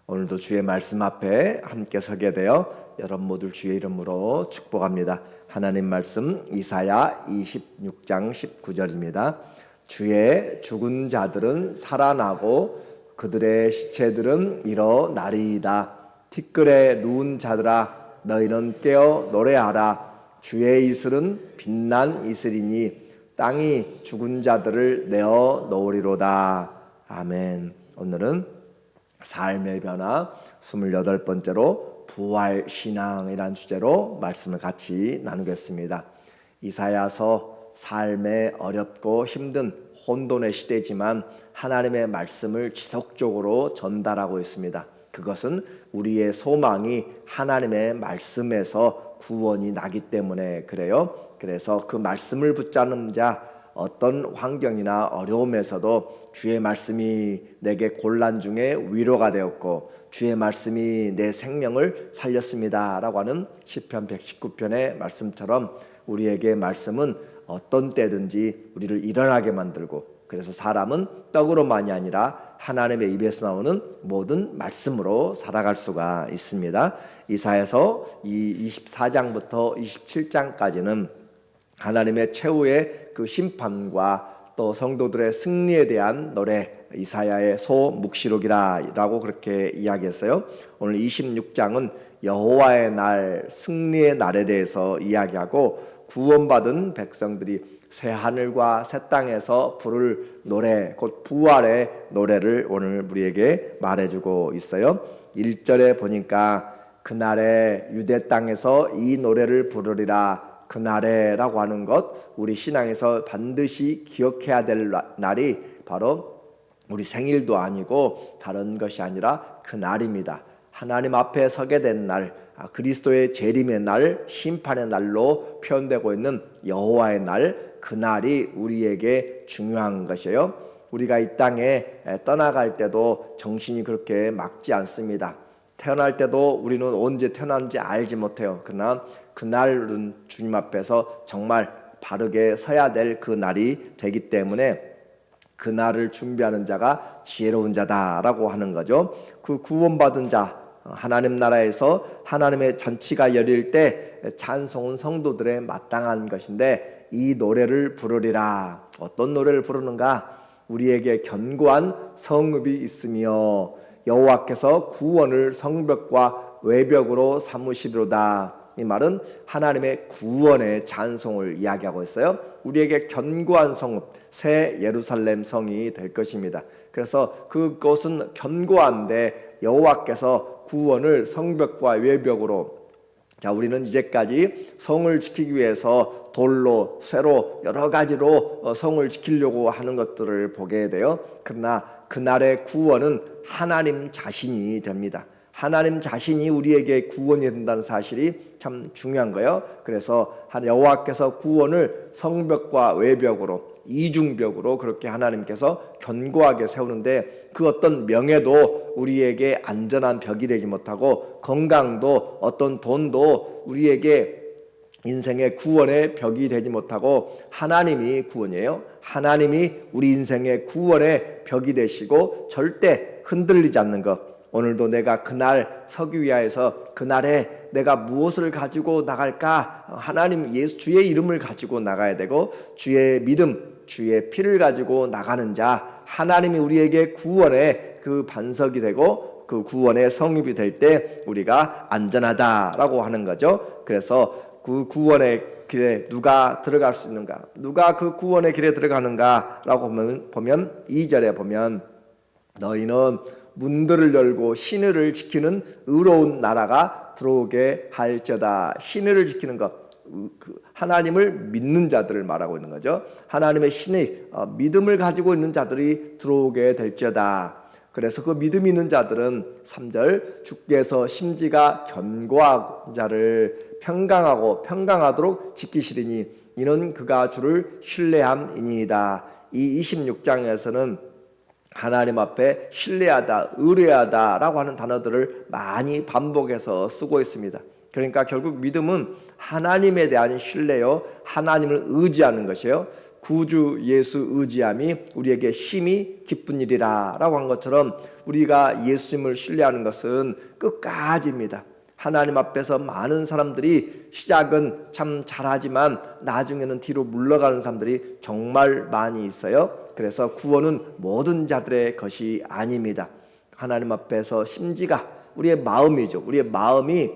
오늘도 주의 말씀 앞에 함께 서게 되어 여러분 모두 주의 이름으로 축복합니다. 하나님 말씀 이사야 26장 19절입니다. 주의 죽은 자들은 살아나고 그들의 시체들은 일어나리이다. 티끌에 누운 자들아 너희는 깨어 노래하라. 주의 이슬은 빛난 이슬이니 땅이 죽은 자들을 내어 놓으리로다. 아멘. 오늘은 삶의 변화 28번째로 부활신앙이라는 주제로 말씀을 같이 나누겠습니다. 이사야서 삶의 어렵고 힘든 혼돈의 시대지만 하나님의 말씀을 지속적으로 전달하고 있습니다. 그것은 우리의 소망이 하나님의 말씀에서 구원이 나기 때문에 그래요. 그래서 그 말씀을 붙잡는 자, 어떤 환경이나 어려움에서도 주의 말씀이 내게 곤란 중에 위로가 되었고 주의 말씀이 내 생명을 살렸습니다 라고 하는 시편 119편의 말씀처럼 우리에게 말씀은 어떤 때든지 우리를 일어나게 만들고, 그래서 사람은 떡으로만이 아니라 하나님의 입에서 나오는 모든 말씀으로 살아갈 수가 있습니다. 이사야서 24장부터 27장까지는 하나님의 최후의 그 심판과 또 성도들의 승리에 대한 노래, 이사야의 소묵시록이라고 그렇게 이야기했어요. 오늘 26장은 여호와의 날, 승리의 날에 대해서 이야기하고 구원받은 백성들이 새 하늘과 새 땅에서 부를 노래, 곧 부활의 노래를 오늘 우리에게 말해주고 있어요. 1절에 보니까 그날에 유대 땅에서 이 노래를 부르리라. 그날에라고 하는 것, 우리 신앙에서 반드시 기억해야 될 날이 바로 우리 생일도 아니고 다른 것이 아니라 그날입니다. 하나님 앞에 서게 된 날, 그리스도의 재림의 날, 심판의 날로 표현되고 있는 여호와의 날, 그날이 우리에게 중요한 것이에요. 우리가 이 땅에 떠나갈 때도 정신이 그렇게 막지 않습니다. 태어날 때도 우리는 언제 태어났는지 알지 못해요. 그러나 그날은 주님 앞에서 정말 바르게 서야 될 그 날이 되기 때문에 그날을 준비하는 자가 지혜로운 자다라고 하는 거죠. 그 구원받은 자, 하나님 나라에서 하나님의 잔치가 열릴 때 찬송은 성도들의 마땅한 것인데 이 노래를 부르리라. 어떤 노래를 부르는가? 우리에게 견고한 성읍이 있으며 여호와께서 구원을 성벽과 외벽으로 삼으시리로다. 이 말은 하나님의 구원의 찬송을 이야기하고 있어요. 우리에게 견고한 성읍, 새 예루살렘 성이 될 것입니다. 그래서 그것은 견고한데 여호와께서 구원을 성벽과 외벽으로, 자, 우리는 이제까지 성을 지키기 위해서 돌로, 쇠로 여러 가지로 성을 지키려고 하는 것들을 보게 돼요. 그러나 그날의 구원은 하나님 자신이 됩니다. 하나님 자신이 우리에게 구원이 된다는 사실이 참 중요한 거예요. 그래서 여호와께서 구원을 성벽과 외벽으로, 이중벽으로 그렇게 하나님께서 견고하게 세우는데 그 어떤 명예도 우리에게 안전한 벽이 되지 못하고 건강도 어떤 돈도 우리에게 인생의 구원의 벽이 되지 못하고 하나님이 구원이에요. 하나님이 우리 인생의 구원의 벽이 되시고 절대 흔들리지 않는 것. 오늘도 내가 그날 서기 위하여서 그날에 내가 무엇을 가지고 나갈까? 하나님 예수 주의 이름을 가지고 나가야 되고 주의 믿음, 주의 피를 가지고 나가는 자, 하나님이 우리에게 구원의 그 반석이 되고 그 구원의 성읍이 될 때 우리가 안전하다라고 하는 거죠. 그래서 그 구원의 길에 누가 들어갈 수 있는가? 누가 그 구원의 길에 들어가는가라고 보면 2절에 보면 너희는 문들을 열고 신의를 지키는 의로운 나라가 들어오게 할지어다. 신의를 지키는 것, 하나님을 믿는 자들을 말하고 있는 거죠. 하나님의 신의, 믿음을 가지고 있는 자들이 들어오게 될지어다. 그래서 그 믿음 있는 자들은 3절 주께서 심지가 견고한 자를 평강하도록 지키시리니 이는 그가 주를 신뢰함이니이다. 이 26장에서는 하나님 앞에 신뢰하다, 의뢰하다라고 하는 단어들을 많이 반복해서 쓰고 있습니다. 그러니까 결국 믿음은 하나님에 대한 신뢰요, 하나님을 의지하는 것이에요. 구주 예수 의지함이 우리에게 힘이 기쁜 일이라 라고 한 것처럼 우리가 예수님을 신뢰하는 것은 끝까지입니다. 하나님 앞에서 많은 사람들이 시작은 참 잘하지만 나중에는 뒤로 물러가는 사람들이 정말 많이 있어요. 그래서 구원은 모든 자들의 것이 아닙니다. 하나님 앞에서 심지가 우리의 마음이죠. 우리의 마음이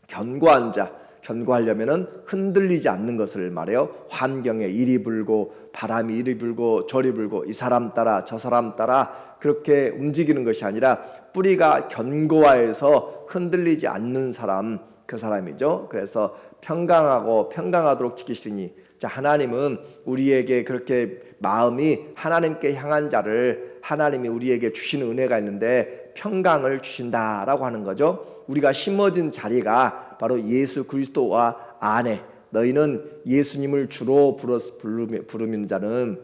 견고한 자, 견고하려면은 흔들리지 않는 것을 말해요. 환경에 이리 불고 바람이 이리 불고 저리 불고 이 사람 따라 저 사람 따라 그렇게 움직이는 것이 아니라 뿌리가 견고해서 흔들리지 않는 사람, 그 사람이죠. 그래서 평강하도록 지키시니, 자, 하나님은 우리에게 그렇게 마음이 하나님께 향한 자를 하나님이 우리에게 주시는 은혜가 있는데 평강을 주신다라고 하는 거죠. 우리가 심어진 자리가 바로 예수 그리스도와 안에, 너희는 예수님을 주로 부르는 자는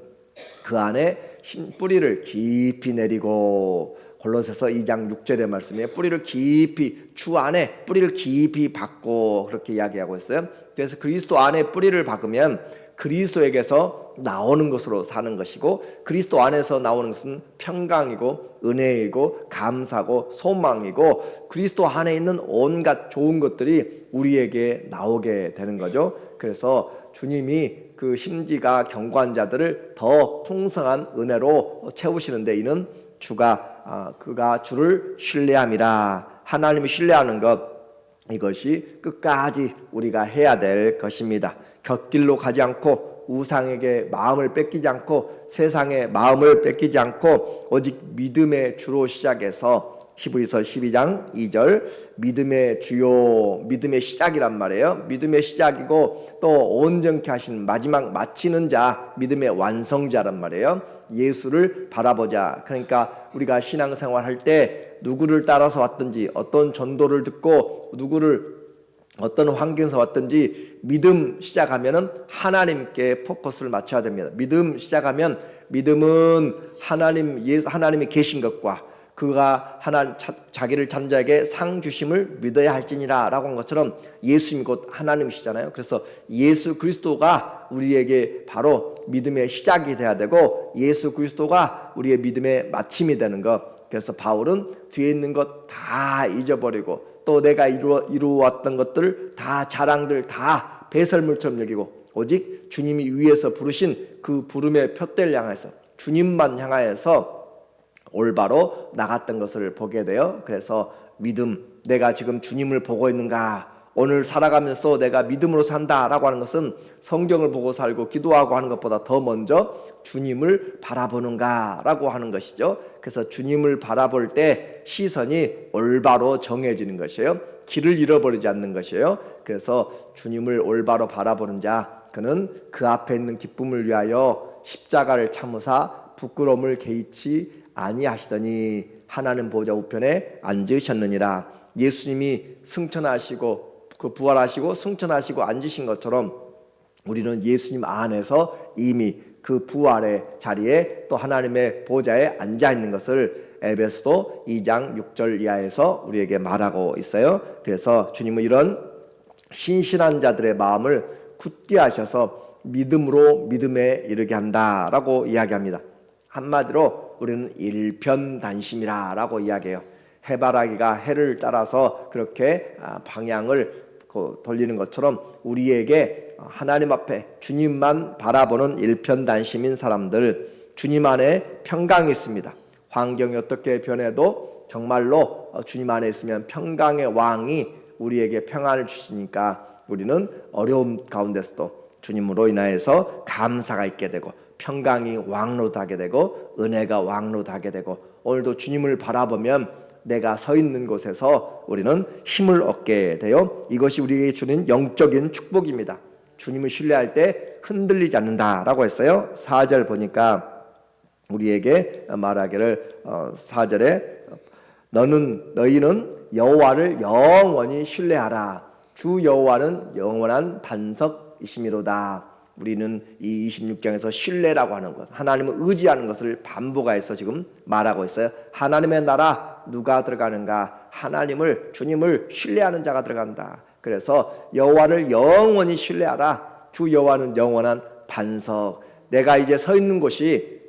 그 안에 뿌리를 깊이 내리고, 골로새서 2장 6절의 말씀에 뿌리를 깊이, 주 안에 뿌리를 깊이 박고 그렇게 이야기하고 있어요. 그래서 그리스도 안에 뿌리를 박으면 그리스도에게서 나오는 것으로 사는 것이고, 그리스도 안에서 나오는 것은 평강이고 은혜이고 감사고 소망이고 그리스도 안에 있는 온갖 좋은 것들이 우리에게 나오게 되는 거죠. 그래서 주님이 그 심지가 견고한 자들을 더 풍성한 은혜로 채우시는데, 이는 그가 주를 신뢰함이라. 하나님을 신뢰하는 것, 이것이 끝까지 우리가 해야 될 것입니다. 곁길로 가지 않고 우상에게 마음을 뺏기지 않고 세상에 마음을 뺏기지 않고 오직 믿음의 주로 시작해서, 히브리서 12장 2절, 믿음의 주요, 믿음의 시작이란 말이에요. 믿음의 시작이고 또 온전케 하신 마지막 마치는 자, 믿음의 완성자란 말이에요. 예수를 바라보자. 그러니까 우리가 신앙생활 할 때 누구를 따라서 왔든지, 어떤 전도를 듣고 어떤 환경에서 왔든지, 믿음 시작하면은 하나님께 포커스를 맞춰야 됩니다. 믿음 시작하면, 믿음은 하나님이 계신 것과 그가 자기를 찾는 자에게 상 주심을 믿어야 할지니라 라고 한 것처럼 예수님이 곧 하나님이시잖아요. 그래서 예수 그리스도가 우리에게 바로 믿음의 시작이 돼야 되고 예수 그리스도가 우리의 믿음의 마침이 되는 것. 그래서 바울은 뒤에 있는 것 다 잊어버리고 또 내가 이루어왔던 것들 다, 자랑들 다 배설물처럼 여기고 오직 주님이 위에서 부르신 그 부름의 푯대를 향해서 주님만 향하여서 올바로 나갔던 것을 보게 돼요. 그래서 믿음, 내가 지금 주님을 보고 있는가, 오늘 살아가면서 내가 믿음으로 산다라고 하는 것은 성경을 보고 살고 기도하고 하는 것보다 더 먼저 주님을 바라보는가라고 하는 것이죠. 그래서 주님을 바라볼 때 시선이 올바로 정해지는 것이에요. 길을 잃어버리지 않는 것이에요. 그래서 주님을 올바로 바라보는 자, 그는 그 앞에 있는 기쁨을 위하여 십자가를 참으사 부끄러움을 개의치 아니하시더니 하나님 보좌 우편에 앉으셨느니라. 예수님이 승천하시고 그 부활하시고 승천하시고 앉으신 것처럼 우리는 예수님 안에서 이미 그 부활의 자리에 또 하나님의 보좌에 앉아 있는 것을 에베소서 2장 6절 이하에서 우리에게 말하고 있어요. 그래서 주님은 이런 신실한 자들의 마음을 굳게 하셔서 믿음으로 믿음에 이르게 한다라고 이야기합니다. 한마디로 우리는 일편단심이라 라고 이야기해요. 해바라기가 해를 따라서 그렇게 방향을 돌리는 것처럼 우리에게 하나님 앞에 주님만 바라보는 일편단심인 사람들, 주님 안에 평강이 있습니다. 환경이 어떻게 변해도 정말로 주님 안에 있으면 평강의 왕이 우리에게 평안을 주시니까 우리는 어려움 가운데서도 주님으로 인하여서 감사가 있게 되고 평강이 왕노하게 되고 은혜가 왕노하게 되고, 오늘도 주님을 바라보면 내가 서 있는 곳에서 우리는 힘을 얻게 돼요. 이것이 우리에게 주는 영적인 축복입니다. 주님을 신뢰할 때 흔들리지 않는다라고 했어요. 4절 보니까 우리에게 말하기를 4절에 너희는 여호와를 영원히 신뢰하라. 주 여호와는 영원한 반석이시미로다. 우리는 이 26장에서 신뢰라고 하는 것, 하나님을 의지하는 것을 반복해서 지금 말하고 있어요. 하나님의 나라 누가 들어가는가? 주님을 신뢰하는 자가 들어간다. 그래서 여호와를 영원히 신뢰하라. 주 여호와는 영원한 반석, 내가 이제 서 있는 곳이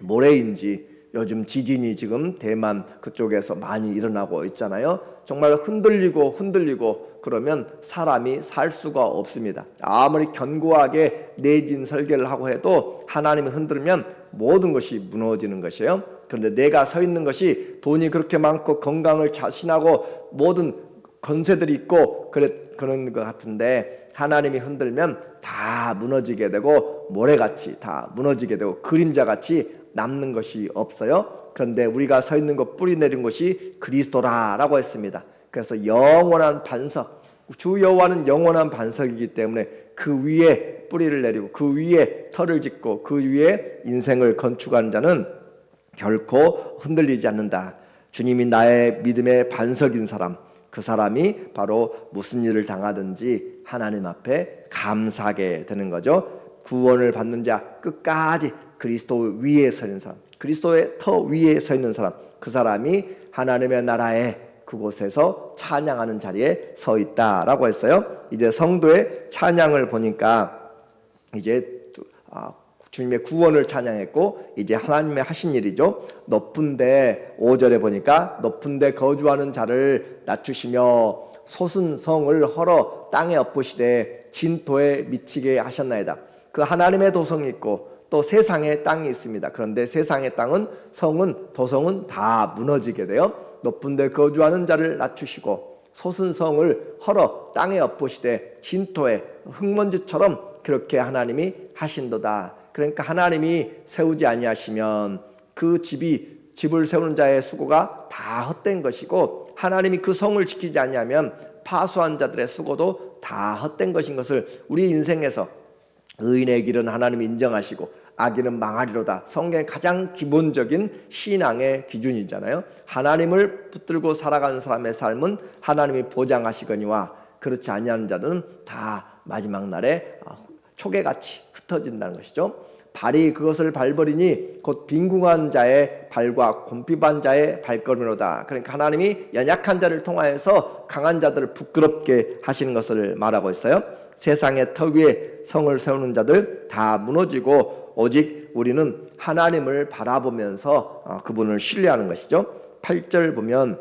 모래인지, 요즘 지진이 지금 대만 그쪽에서 많이 일어나고 있잖아요. 정말 흔들리고 그러면 사람이 살 수가 없습니다. 아무리 견고하게 내진 설계를 하고 해도 하나님이 흔들면 모든 것이 무너지는 것이에요. 그런데 내가 서 있는 것이 돈이 그렇게 많고 건강을 자신하고 모든 건세들이 있고 그런 것 같은데, 하나님이 흔들면 다 무너지게 되고 모래같이 다 무너지게 되고 그림자같이 남는 것이 없어요. 그런데 우리가 서 있는 것, 뿌리 내린 것이 그리스도라라고 했습니다. 그래서 영원한 반석, 주 여호와는 영원한 반석이기 때문에 그 위에 뿌리를 내리고 그 위에 터를 짓고 그 위에 인생을 건축하는 자는 결코 흔들리지 않는다. 주님이 나의 믿음의 반석인 사람, 그 사람이 바로 무슨 일을 당하든지 하나님 앞에 감사하게 되는 거죠. 구원을 받는 자, 끝까지 그리스도 위에 서 있는 사람, 그리스도의 터 위에 서 있는 사람, 그 사람이 하나님의 나라에 그곳에서 찬양하는 자리에 서 있다라고 했어요. 이제 성도의 찬양을 보니까 이제 주님의 구원을 찬양했고, 이제 하나님의 하신 일이죠. 높은데 5절에 보니까 높은데 거주하는 자를 낮추시며 솟은 성을 헐어 땅에 엎으시되 진토에 미치게 하셨나이다. 그 하나님의 도성이 있고 또 세상의 땅이 있습니다. 그런데 세상의 땅은, 성은, 도성은 다 무너지게 돼요. 높은데 거주하는 자를 낮추시고 솟은 성을 헐어 땅에 엎으시되 진토에 흙먼지처럼 그렇게 하나님이 하신도다. 그러니까 하나님이 세우지 아니하시면 그 집을 세우는 자의 수고가 다 헛된 것이고, 하나님이 그 성을 지키지 아니하면 파수한 자들의 수고도 다 헛된 것인 것을 우리 인생에서, 의인의 길은 하나님이 인정하시고 악인은 망하리로다, 성경의 가장 기본적인 신앙의 기준이잖아요. 하나님을 붙들고 살아가는 사람의 삶은 하나님이 보장하시거니와 그렇지 아니하는 자들은 다 마지막 날에 초계같이 흩어진다는 것이죠. 발이 그것을 밟으리니 곧 빈궁한 자의 발과 곰핍한 자의 발걸음이로다. 그러니까 하나님이 연약한 자를 통하여서 강한 자들을 부끄럽게 하시는 것을 말하고 있어요. 세상의 터 위에 성을 세우는 자들 다 무너지고 오직 우리는 하나님을 바라보면서 그분을 신뢰하는 것이죠. 8절 보면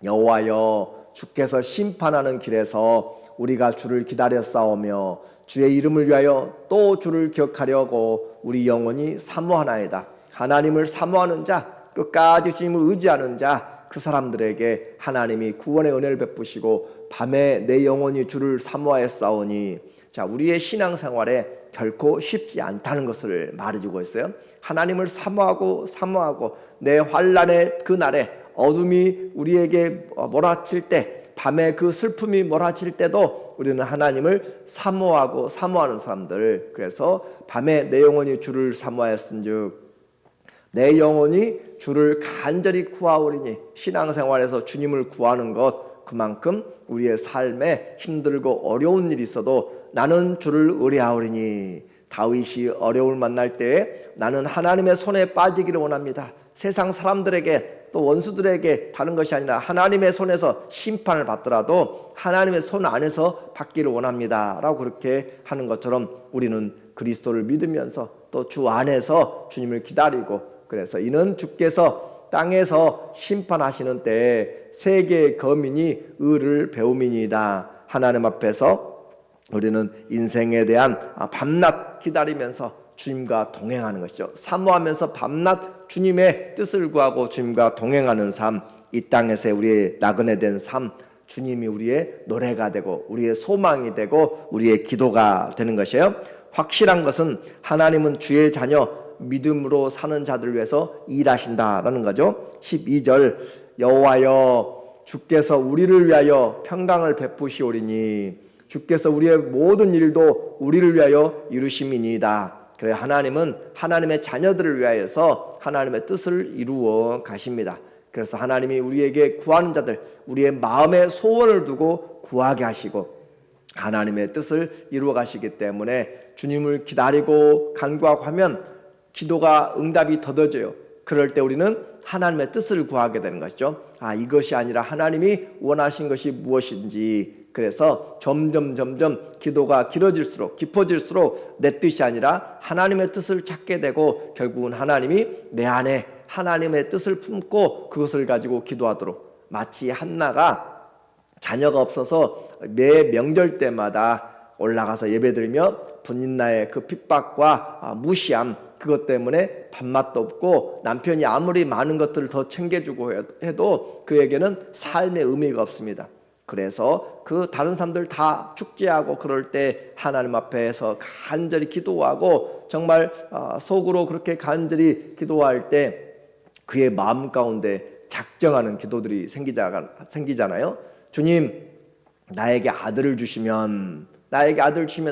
여호와여 주께서 심판하는 길에서 우리가 주를 기다렸사오며 주의 이름을 위하여 또 주를 기억하려고 우리 영혼이 사모하나이다. 하나님을 사모하는 자, 끝까지 주님을 의지하는 자, 그 사람들에게 하나님이 구원의 은혜를 베푸시고 밤에 내 영혼이 주를 사모하였사오니, 자, 우리의 신앙생활에 결코 쉽지 않다는 것을 말해주고 있어요. 하나님을 사모하고 내 환난의 그 날에 어둠이 우리에게 몰아칠 때, 밤에 그 슬픔이 몰아칠 때도 우리는 하나님을 사모하는 사람들. 그래서 밤에 내 영혼이 주를 사모하였은즉 내 영혼이 주를 간절히 구하오리니, 신앙생활에서 주님을 구하는 것, 그만큼 우리의 삶에 힘들고 어려운 일이 있어도 나는 주를 의뢰하오리니, 다윗이 어려움을 만날 때에 나는 하나님의 손에 빠지기를 원합니다. 세상 사람들에게 또 원수들에게 다른 것이 아니라 하나님의 손에서 심판을 받더라도 하나님의 손 안에서 받기를 원합니다 라고 그렇게 하는 것처럼, 우리는 그리스도를 믿으면서 또 주 안에서 주님을 기다리고, 그래서 이는 주께서 땅에서 심판하시는 때에 세계의 거민이 의를 배움이니이다. 하나님 앞에서 우리는 인생에 대한 밤낮 기다리면서 주님과 동행하는 것이죠. 사모하면서 밤낮 주님의 뜻을 구하고 주님과 동행하는 삶, 이 땅에서 우리의 나그네 된 삶, 주님이 우리의 노래가 되고 우리의 소망이 되고 우리의 기도가 되는 것이에요. 확실한 것은 하나님은 주의 자녀 믿음으로 사는 자들을 위해서 일하신다라는 거죠. 12절 여호와여 주께서 우리를 위하여 평강을 베푸시오리니, 주께서 우리의 모든 일도 우리를 위하여 이루심이니이다. 그래, 하나님은 하나님의 자녀들을 위하여서 하나님의 뜻을 이루어 가십니다. 그래서 하나님이 우리에게 구하는 자들, 우리의 마음의 소원을 두고 구하게 하시고 하나님의 뜻을 이루어 가시기 때문에 주님을 기다리고 간구하고 하면 기도가 응답이 더뎌져요. 그럴 때 우리는 하나님의 뜻을 구하게 되는 것이죠. 이것이 아니라 하나님이 원하신 것이 무엇인지 그래서 점점 기도가 길어질수록 깊어질수록 내 뜻이 아니라 하나님의 뜻을 찾게 되고 결국은 하나님이 내 안에 하나님의 뜻을 품고 그것을 가지고 기도하도록, 마치 한나가 자녀가 없어서 매 명절 때마다 올라가서 예배드리며 분인나의 그 핍박과 무시함, 그것 때문에 밥맛도 없고 남편이 아무리 많은 것들을 더 챙겨주고 해도 그에게는 삶의 의미가 없습니다. 그래서 그 다른 사람들 다 축제하고 그럴 때 하나님 앞에서 간절히 기도하고 정말 속으로 그렇게 간절히 기도할 때 그의 마음 가운데 작정하는 기도들이 생기잖아요. 주님, 나에게 아들을 주시면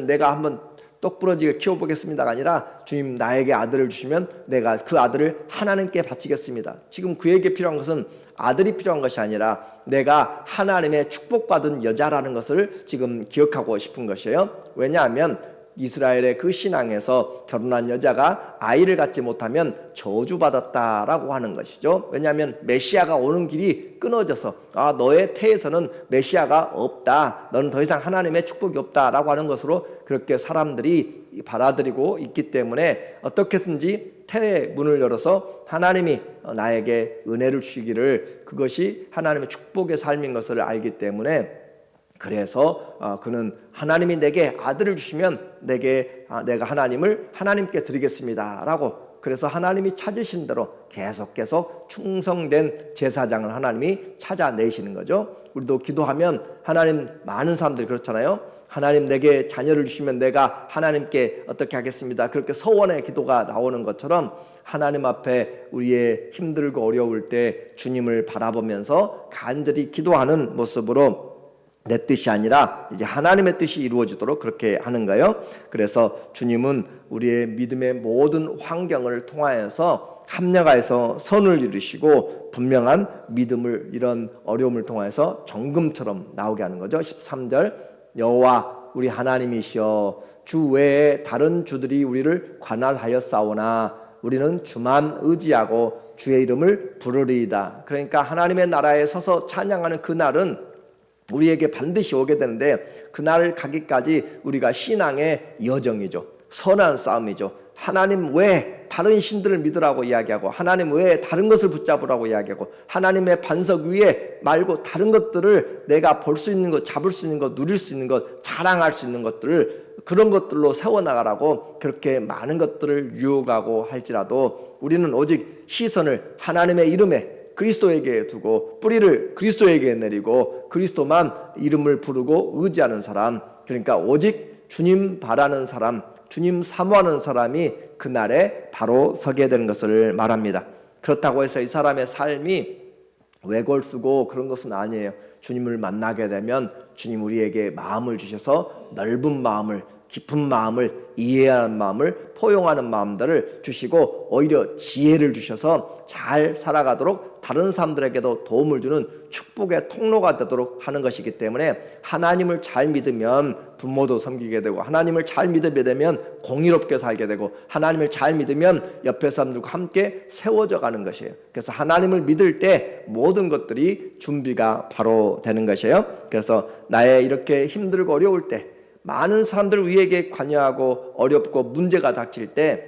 내가 한번 똑부러지게 키워보겠습니다가 아니라, 주님, 나에게 아들을 주시면 내가 그 아들을 하나님께 바치겠습니다. 지금 그에게 필요한 것은 아들이 필요한 것이 아니라 내가 하나님의 축복받은 여자라는 것을 지금 기억하고 싶은 것이에요. 왜냐하면 이스라엘의 그 신앙에서 결혼한 여자가 아이를 갖지 못하면 저주받았다라고 하는 것이죠. 왜냐하면 메시아가 오는 길이 끊어져서 너의 태에서는 메시아가 없다, 너는 더 이상 하나님의 축복이 없다라고 하는 것으로 그렇게 사람들이 받아들이고 있기 때문에 어떻게든지 태의 문을 열어서 하나님이 나에게 은혜를 주시기를, 그것이 하나님의 축복의 삶인 것을 알기 때문에, 그래서 그는 하나님이 내게 아들을 주시면 내가 하나님을 하나님께 드리겠습니다 라고, 그래서 하나님이 찾으신 대로 계속 충성된 제사장을 하나님이 찾아내시는 거죠. 우리도 기도하면 하나님, 많은 사람들이 그렇잖아요. 하나님, 내게 자녀를 주시면 내가 하나님께 어떻게 하겠습니다, 그렇게 서원의 기도가 나오는 것처럼 하나님 앞에 우리의 힘들고 어려울 때 주님을 바라보면서 간절히 기도하는 모습으로 내 뜻이 아니라 이제 하나님의 뜻이 이루어지도록 그렇게 하는 거예요. 그래서 주님은 우리의 믿음의 모든 환경을 통하여서 합력하여서 선을 이루시고 분명한 믿음을, 이런 어려움을 통해서 정금처럼 나오게 하는 거죠. 13절, 여호와 우리 하나님이시여, 주 외에 다른 주들이 우리를 관할하였사오나 우리는 주만 의지하고 주의 이름을 부르리이다. 그러니까 하나님의 나라에 서서 찬양하는 그날은 우리에게 반드시 오게 되는데, 그날을 가기까지 우리가 신앙의 여정이죠. 선한 싸움이죠. 하나님 외에 다른 신들을 믿으라고 이야기하고, 하나님 외에 다른 것을 붙잡으라고 이야기하고, 하나님의 반석 위에 말고 다른 것들을 내가 볼 수 있는 것, 잡을 수 있는 것, 누릴 수 있는 것, 자랑할 수 있는 것들을, 그런 것들로 세워나가라고 그렇게 많은 것들을 유혹하고 할지라도 우리는 오직 시선을 하나님의 이름에, 그리스도에게 두고 뿌리를 그리스도에게 내리고 그리스도만 이름을 부르고 의지하는 사람, 그러니까 오직 주님 바라는 사람, 주님 사모하는 사람이 그날에 바로 서게 되는 것을 말합니다. 그렇다고 해서 이 사람의 삶이 외골수고 그런 것은 아니에요. 주님을 만나게 되면 주님 우리에게 마음을 주셔서 넓은 마음을, 깊은 마음을, 이해하는 마음을, 포용하는 마음들을 주시고 오히려 지혜를 주셔서 잘 살아가도록 다른 사람들에게도 도움을 주는 축복의 통로가 되도록 하는 것이기 때문에, 하나님을 잘 믿으면 부모도 섬기게 되고, 하나님을 잘 믿게 되면 공의롭게 살게 되고, 하나님을 잘 믿으면 옆에 사람들과 함께 세워져 가는 것이에요. 그래서 하나님을 믿을 때 모든 것들이 준비가 바로 되는 것이에요. 그래서 나의 이렇게 힘들고 어려울 때, 많은 사람들 우리에게 관여하고 어렵고 문제가 닥칠 때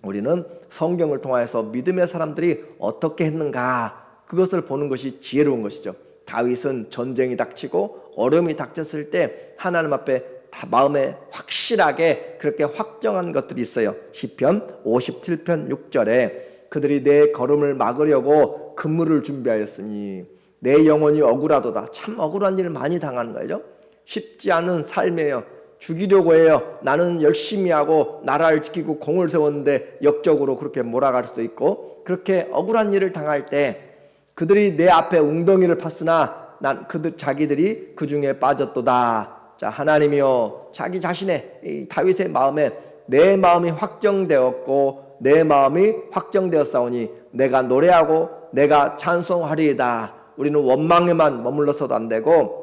우리는 성경을 통해서 믿음의 사람들이 어떻게 했는가, 그것을 보는 것이 지혜로운 것이죠. 다윗은 전쟁이 닥치고 어려움이 닥쳤을 때 하나님 앞에 마음에 확실하게 그렇게 확정한 것들이 있어요. 시편 57편 6절에 그들이 내 걸음을 막으려고 그물을 준비하였으니 내 영혼이 억울하도다. 참 억울한 일을 많이 당하는 거죠. 쉽지 않은 삶이에요. 죽이려고 해요. 나는 열심히 하고 나라를 지키고 공을 세웠는데 역적으로 그렇게 몰아갈 수도 있고, 그렇게 억울한 일을 당할 때 그들이 내 앞에 웅덩이를 팠으나 자기들이 그 중에 빠졌도다. 자, 하나님이여, 자기 자신의 이 다윗의 마음에 내 마음이 확정되었고 내 마음이 확정되었사오니 내가 노래하고 내가 찬송하리이다. 우리는 원망에만 머물러서도 안 되고,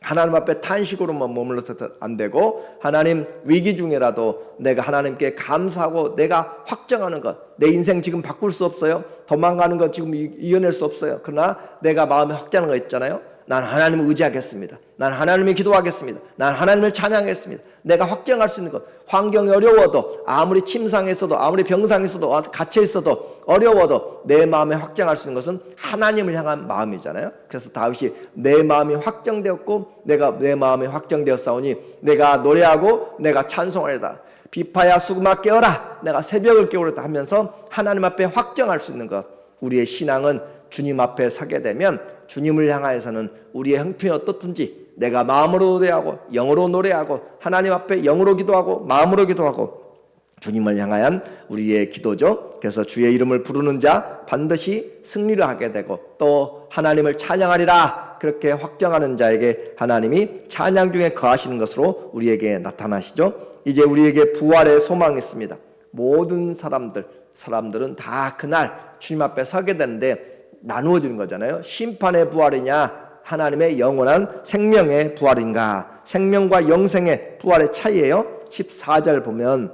하나님 앞에 탄식으로만 머물러서도 안 되고, 하나님 위기 중에라도 내가 하나님께 감사하고 내가 확정하는 것, 내 인생 지금 바꿀 수 없어요. 도망가는 것 지금 이겨낼 수 없어요. 그러나 내가 마음에 확정하는 거 있잖아요. 난 하나님을 의지하겠습니다. 난 하나님을 기도하겠습니다. 난 하나님을 찬양하겠습니다. 내가 확정할 수 있는 것, 환경이 어려워도, 아무리 침상에서도, 아무리 병상에서도, 갇혀 있어도, 어려워도 내 마음에 확정할 수 있는 것은 하나님을 향한 마음이잖아요. 그래서 다윗이 내 마음이 확정되었고 내가 내 마음이 확정되었사오니 내가 노래하고 내가 찬송하리다. 비파야 수금아 깨어라, 내가 새벽을 깨우렸다 하면서 하나님 앞에 확정할 수 있는 것. 우리의 신앙은 주님 앞에 서게 되면 주님을 향하여서는 우리의 형편이 어떻든지 내가 마음으로 노래하고 영으로 노래하고 하나님 앞에 영으로 기도하고 마음으로 기도하고 주님을 향한 우리의 기도죠. 그래서 주의 이름을 부르는 자 반드시 승리를 하게 되고 또 하나님을 찬양하리라 그렇게 확정하는 자에게 하나님이 찬양 중에 거하시는 것으로 우리에게 나타나시죠. 이제 우리에게 부활의 소망이 있습니다. 모든 사람들은 다 그날 주님 앞에 서게 되는데 나누어지는 거잖아요. 심판의 부활이냐 하나님의 영원한 생명의 부활인가. 생명과 영생의 부활의 차이예요. 14절 보면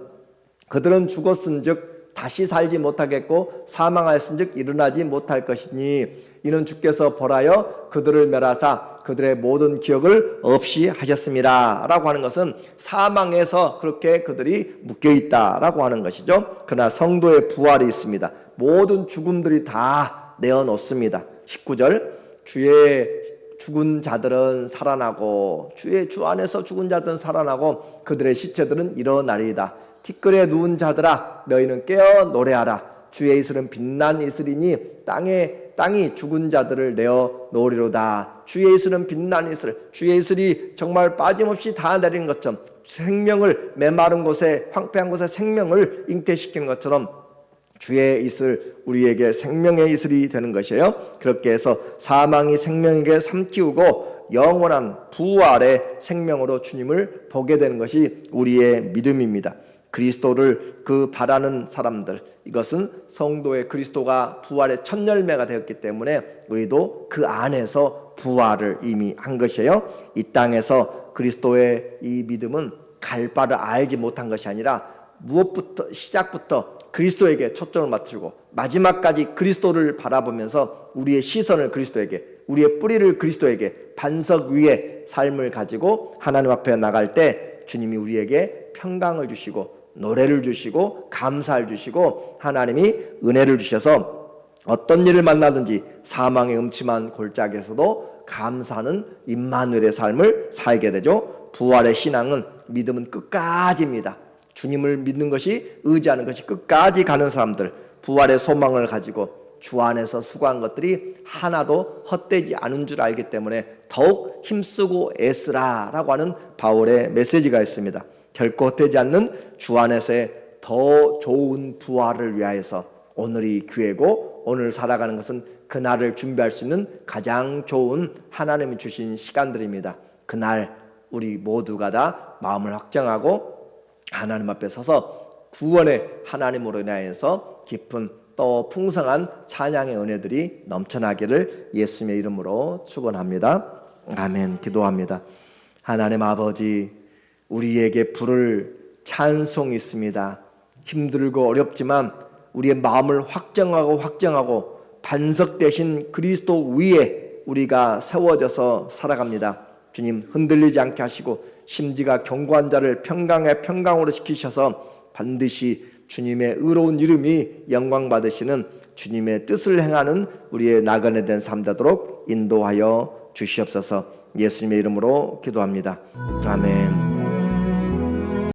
그들은 죽었은즉 다시 살지 못하겠고 사망하였은즉 일어나지 못할 것이니 이는 주께서 벌하여 그들을 멸하사 그들의 모든 기억을 없이 하셨습니다 라고 하는 것은 사망에서 그렇게 그들이 묶여있다 라고 하는 것이죠. 그러나 성도의 부활이 있습니다. 모든 죽음들이 다 내어놓습니다. 19절 주의 죽은 자들은 살아나고 주 안에서 죽은 자들은 살아나고 그들의 시체들은 일어나리이다. 티끌에 누운 자들아 너희는 깨어 노래하라. 주의 이슬은 빛난 이슬이니 땅이 죽은 자들을 내어 놓으리로다. 주의 이슬은 빛난 이슬. 주의 이슬이 정말 빠짐없이 다 내리는 것처럼 생명을 메마른 곳에 황폐한 곳에 생명을 잉태시키는 것처럼 주의 이슬 우리에게 생명의 이슬이 되는 것이에요. 그렇게 해서 사망이 생명에게 삼키우고 영원한 부활의 생명으로 주님을 보게 되는 것이 우리의 믿음입니다. 그리스도를 바라는 사람들, 이것은 성도의 그리스도가 부활의 첫 열매가 되었기 때문에 우리도 그 안에서 부활을 이미 한 것이에요. 이 땅에서 그리스도의 이 믿음은 갈 바를 알지 못한 것이 아니라 시작부터 그리스도에게 초점을 맞추고 마지막까지 그리스도를 바라보면서 우리의 시선을 그리스도에게, 우리의 뿌리를 그리스도에게 반석 위에 삶을 가지고 하나님 앞에 나갈 때 주님이 우리에게 평강을 주시고 노래를 주시고 감사를 주시고 하나님이 은혜를 주셔서 어떤 일을 만나든지 사망의 음침한 골짜기에서도 감사하는 임마누엘의 삶을 살게 되죠. 부활의 신앙은 믿음은 끝까지입니다. 주님을 믿는 것이, 의지하는 것이 끝까지 가는 사람들, 부활의 소망을 가지고 주 안에서 수고한 것들이 하나도 헛되지 않은 줄 알기 때문에 더욱 힘쓰고 애쓰라 라고 하는 바울의 메시지가 있습니다. 결코 헛되지 않는 주 안에서의 더 좋은 부활을 위하여서 오늘이 기회고 오늘 살아가는 것은 그날을 준비할 수 있는 가장 좋은 하나님이 주신 시간들입니다. 그날 우리 모두가 다 마음을 확정하고 하나님 앞에 서서 구원의 하나님으로 인하여서 깊은 또 풍성한 찬양의 은혜들이 넘쳐나기를 예수님의 이름으로 축원합니다. 아멘. 기도합니다. 하나님 아버지, 우리에게 부를 찬송이 있습니다. 힘들고 어렵지만 우리의 마음을 확정하고 반석 대신 그리스도 위에 우리가 세워져서 살아갑니다. 주님, 흔들리지 않게 하시고 심지가 견고한 자를 평강의 평강으로 시키셔서 반드시 주님의 의로운 이름이 영광 받으시는 주님의 뜻을 행하는 우리의 나그네 된 삶 되도록 인도하여 주시옵소서. 예수님의 이름으로 기도합니다. 아멘.